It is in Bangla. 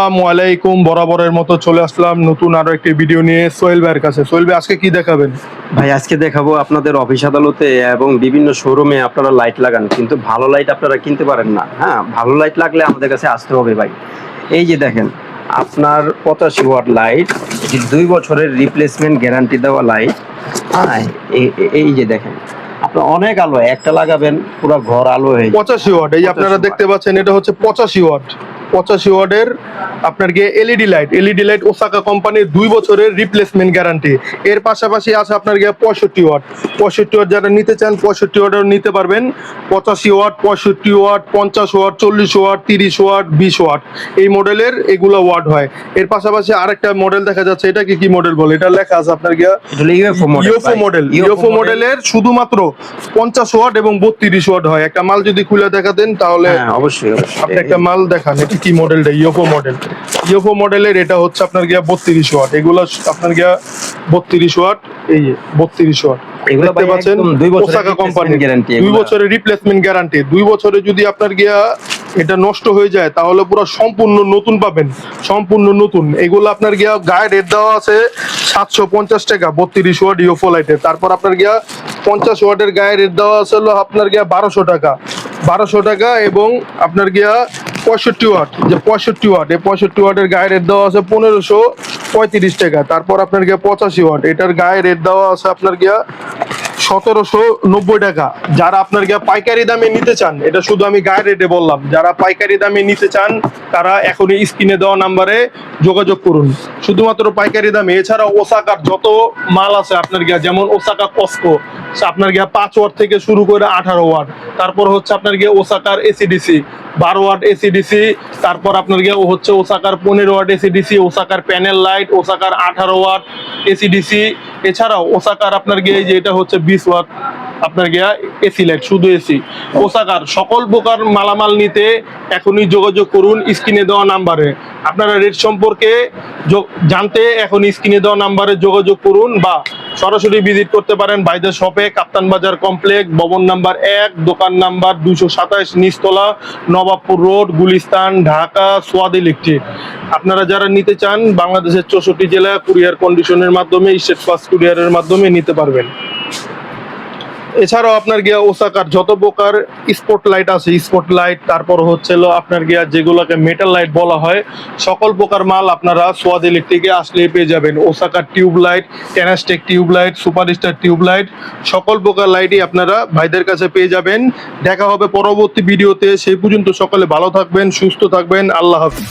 আসসালামু আলাইকুম। বরাবরের মতো চলে আসলাম নতুন আরো একটি ভিডিও নিয়ে সোহেল ভাইয়ের কাছে। সোহেল ভাই আজকে কি দেখাবেন? ভাই আজকে দেখাবো আপনাদের অফিস আদালতে এবং বিভিন্ন শোরুমে আপনারা লাইট লাগান, কিন্তু ভালো লাইট আপনারা কিনতে পারেন না। হ্যাঁ, ভালো লাইট লাগলে আমাদের কাছে আসতে হবে ভাই। এই যে দেখেন, আপনার 85 ওয়াট লাইট, এটি 2 বছরের রিপ্লেসমেন্ট গ্যারান্টি দেওয়া লাইট। হ্যাঁ, এই যে দেখেন, আপনার অনেক আলো, একটা লাগাবেন পুরো ঘর আলো হয়ে যাবে। 85 ওয়াট, এই আপনারা 85 দেখতে পাচ্ছেন, এটা হচ্ছে 85 ওয়াট। 85 ওয়াটের আপনার গিয়ে এলইডি লাইট ওসাকা কোম্পানির 2 বছরের রিপ্লেসমেন্ট গ্যারান্টি। এর পাশাপাশি আছে আপনার গিয়ে 65 ওয়াট। 65 ওয়াট যারা নিতে চান 65 ওয়াটের নিতে পারবেন। 85 watt, 65 watt, 50 watt, 40 watt, 30 watt, 20 watt, এই মডেলের এগুলো ওয়াট হয়। এর পাশাপাশি আরেকটা মডেল দেখা যাচ্ছে, এটা কি মডেল বলে, এটা লেখা আছে আপনার গিয়া ইউএফও মডেলের শুধুমাত্র 50 ওয়াট এবং 32 ওয়াট হয়। একটা মাল যদি খুলে দেখাতেন তাহলে। অবশ্যই আপনি একটা মাল দেখান, এটা কি মডেলটা? ইউএফও মডেলের এটা হচ্ছে আপনার গিয়া 32 ওয়াট। এগুলো আপনার গিয়া 32 ওয়াট, এই যে 32 ওয়াট এগুলো দেখতে পাচ্ছেন। 2 বছরের ওসাকা কোম্পানির গ্যারান্টি, 2 বছরের রিপ্লেসমেন্ট গ্যারান্টি। 2 বছরে যদি আপনার গিয়া এটা নষ্ট হয়ে যায় তাহলে পুরো সম্পূর্ণ নতুন পাবেন, সম্পূর্ণ নতুন। এগুলো আপনার গিয়া গায়ে রেট দেওয়া আছে 750 টাকা 32 ওয়াট ইউএফও লাইটের। তারপর আপনার গিয়া 50 ওয়াটের গায়ে রেট দেওয়া আছে হলো আপনার গিয়া 1200 টাকা এবং আপনার গিয়া 65 ওয়াট, যে 65 ওয়াট, এই 65 ওয়াটের গায়ে রেট দেওয়া আছে 1535 টাকা। তারপর আপনার গিয়া 85 ওয়াট, এটার গায়ে রেট দেওয়া আছে আপনার গিয়া 1790 টাকা। যারা আপনার গিয়া পাইকারি দামে নিতে চান, এটা শুধু আমি গায়ে রেটে বললাম, যারা পাইকারি দামে নিতে চান তারা এখনই স্ক্রিনে দেওয়া নাম্বারে যোগাযোগ করুন, শুধুমাত্র পাইকারি দামে। এছাড়াও ওসাকার যত মাল আছে আপনার গিয়া, যেমন ওসাকা কসকো, আপনার গিয়া 5 ওয়াট থেকে শুরু করে 18 ওয়াট। তারপর হচ্ছে আপনার গিয়ে ওসাকার এসিডিসি 12 ওয়াট এসিডিসি। তারপর আপনার গিয়ে হচ্ছে ওসাকার 15 ওয়াট এসিডিসি, ওসাকার প্যানেল লাইট, ওসাকার 18 ওয়াট এসিডিসি। এছাড়াও ওসাকার আপনার গিয়ে যে এটা হচ্ছে 20 ওয়াট আপনার গিয়া এসি লাইট, শুধু এসি। ওসাকার সকল প্রকার মালামাল নিতে এখনই যোগাযোগ করুন স্ক্রিনে দেওয়া নাম্বারে। আপনারা রেট সম্পর্কে জানতে এখন স্ক্রিনে দেওয়া নাম্বারে যোগাযোগ করুন বা সরাসরি ভিজিট করতে পারেন ভাইদের শপে, কাপ্তান বাজার কমপ্লেক্স, ভবন নাম্বার 1, দোকান নাম্বার 227, নিচতলা, নবাবপুর রোড, গুলিস্তান, ঢাকা, সোয়াদ ইলেকট্রিক। আপনারা যারা নিতে চান বাংলাদেশের 64 জেলা কুরিয়ার কন্ডিশনের মাধ্যমে, স্টেট ফাস্ট কুরিয়ারের মাধ্যমে নিতে পারবেন। এছাড়াও আপনার গিয়া ওসাকার যত প্রকার স্পট লাইট আছে, স্পট লাইট, তারপর হচ্ছে আপনার গিয়া যেগুলোকে মেটাল লাইট বলা হয়, সকল প্রকার মাল আপনারা সোয়াদ ইলেকট্রিকে আসলে পেয়ে যাবেন। ওসাকার টিউব লাইট, টেনাস্টেক tube light, superstar tube light, সকল প্রকার লাইটই আপনারা ভাইদের কাছে পেয়ে যাবেন। দেখা হবে পরবর্তী ভিডিওতে। সেই পর্যন্ত সকলে ভালো থাকবেন, সুস্থ থাকবেন। আল্লাহ হাফিজ।